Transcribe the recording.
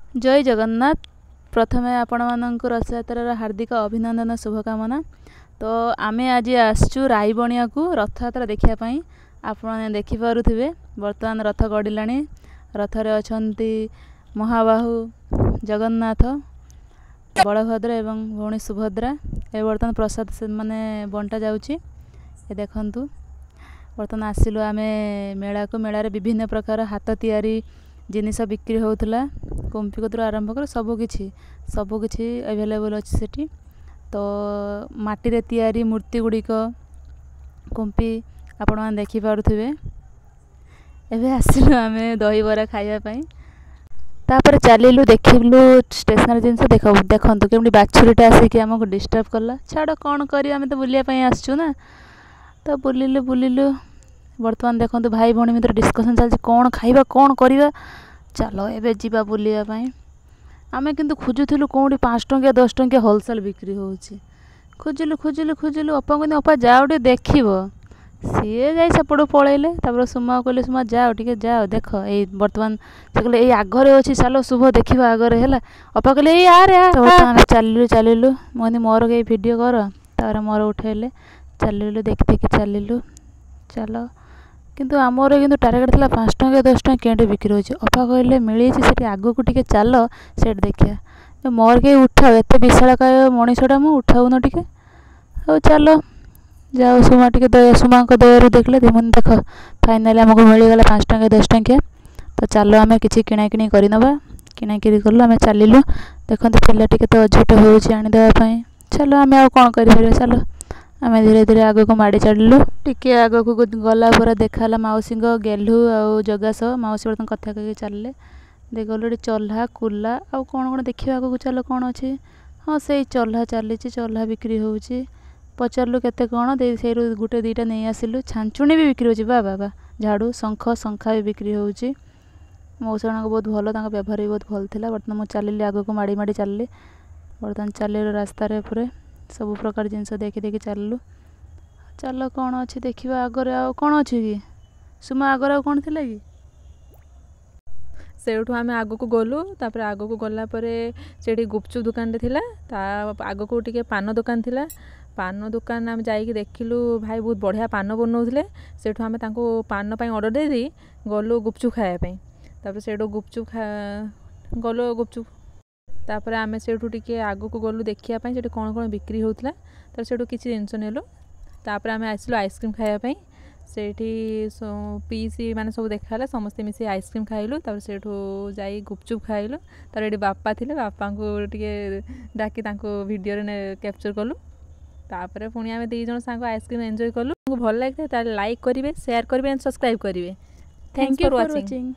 जय जगन्नाथ। प्रथमे आपण मानक रथयात्रार हार्दिक अभिनंदन शुभकामना। तो आमे आज आसचु राईबणिया को रथयात्रा देखापी। आपण देखिपे बर्तमान रथ गड़िलाणी। रथरे अछंती महाबाहु जगन्नाथ, बलभद्र एवं भौणी सुभद्रा। ए बर्तमान प्रसाद माने बंटा जाउची। ए देखंतु बर्तमान आसिलु आमे मेला को। मेलार विभिन्न प्रकार हाथ तैयारी जिनिस बिक्री होउथला। कुंपी कतरू आरंभ कर सबकिछि अवेलेबल अच्छी सेठी। तो माटी रे तैयारी मूर्ति गुड़िक कुंपी आपण मैंने देखिपे। एबे आसिलु आमे दही बरा खाइबा पई। तापर चलिलु देखिलु स्टेशनरी जिनस देखंतु केमडी बाछुरीटा आसिक हमको डिस्टर्ब कला। छाड़ कौन करी, आमे तो बुलिया पई आसचु ना। तो बुलिलु बर्तमान देखंतु भाई भौणी मित्र डिस्कशन चलछि कौन खाइबा कौन करिबा। चलो एबे जीवा बुलिया पई। आमे किंतु खोजुथिलु कोडी 5 टंकिया 10 टंकिया होलसेल बिक्री होउछि। खोजिलु अपा को अपा जाओ टे देखिबो। सीए जाई सपड़ पळैले। तापर सुमा कहले सुमा जाओ टिके जाओ देख ए वर्तमान से कहले ए आगरे अछि चलो शुभ देखिबा आगरे हैला। अपा कहले ए यार वर्तमान चलिलु मोनी मोर के वीडियो कर। तापर मोर उठैले चलिलु देखि चलिलु। चलो किंतु आमर किंतु टार्गेट था 5 टंकिया 10 टंकिया केंटे बिक्री होछि। अपा कहले मिली से आगो को टिके चलो सेट देखिया। मोर के उठाओ एते विशालकाय मनीषटा मु उठाउ न टिके। हो चलो जाओ सुमा टिके दया सुमा को दयारु देखले मन देख फाइनली हमको मिली गला 5 टंकिया 10 टंकिया। तो चलो आमे किछि किणा किणी करि नबा। किणा किरि करलो आमे चलिलु। देखंतु पिल्ला टिके तो अझट होउछि आनी देबा पई। चलो आमे आ कोन करि परबे। चलो आमे धीरे धीरे आगो को माड़ी चढ़लु। टिके आगो को गला पर देखाला माउसी गेलु आ जगास। माउसी बर्तन कथा कही चलले देखल चल्हा कुला आ कौन देखा आगो चल कौन अच्छे। हाँ से चल्हा चली चल्हा बिक्री होउछि। पचारू केते कौन दे से गुटे दीटा नहीं आसिलु। छांचुणी भी बिक्री होछि। बा झाड़ू शंखा भी बिक्री होउछि। मौसा को बहुत भल व्यवहार भी बहुत भल थिला। बर्तमान मुझे चलिली आगो को माड़ी माड़ी चलली। बर्तमान चलिलु रास्तार सब प्रकार जिनस देखि चललु। चलो कौन अच्छे देखा आगरे आ कौन अच्छे कि सुमा आगरे आ कौन थिला कि सेठू आम आग को गलु। तापर आग को गला से गुपचुप दुकान रे थिला। आग को टिके पान दुकान थिला। पान दुकान आम जाइए देखिलु भाई बहुत बढ़िया पान बनाउथिले। सेठू आम तांको पान पई ऑर्डर दे दी गलु गुपचुप खाया पई। तापर सेठू गुपचुप गलु गुपचुप। तापर आम सेठू टिके आग को गलु देखिया पई सेठी कोन कोन बिक्री होउथला। तापर सेठू किछि जिंस नेलु। तापर आम आइसलु आइसक्रीम खाया पई। सेठी पीसी माने सब देखाला समस्ते मिसी आइसक्रीम खाइलु। तापर सेठू जाई गुपचुप खाइलु। तापर एडी बापा थिले बापा को टिके डाकी तांको वीडियो रे कैप्चर कलु। तापर पुणी आमे दी जण सांग आइसक्रीम एन्जॉय कलु। भल लागते ताले लाइक करिवे शेयर करिवे एंड सब्सक्राइब करिवे। Thanks for watching.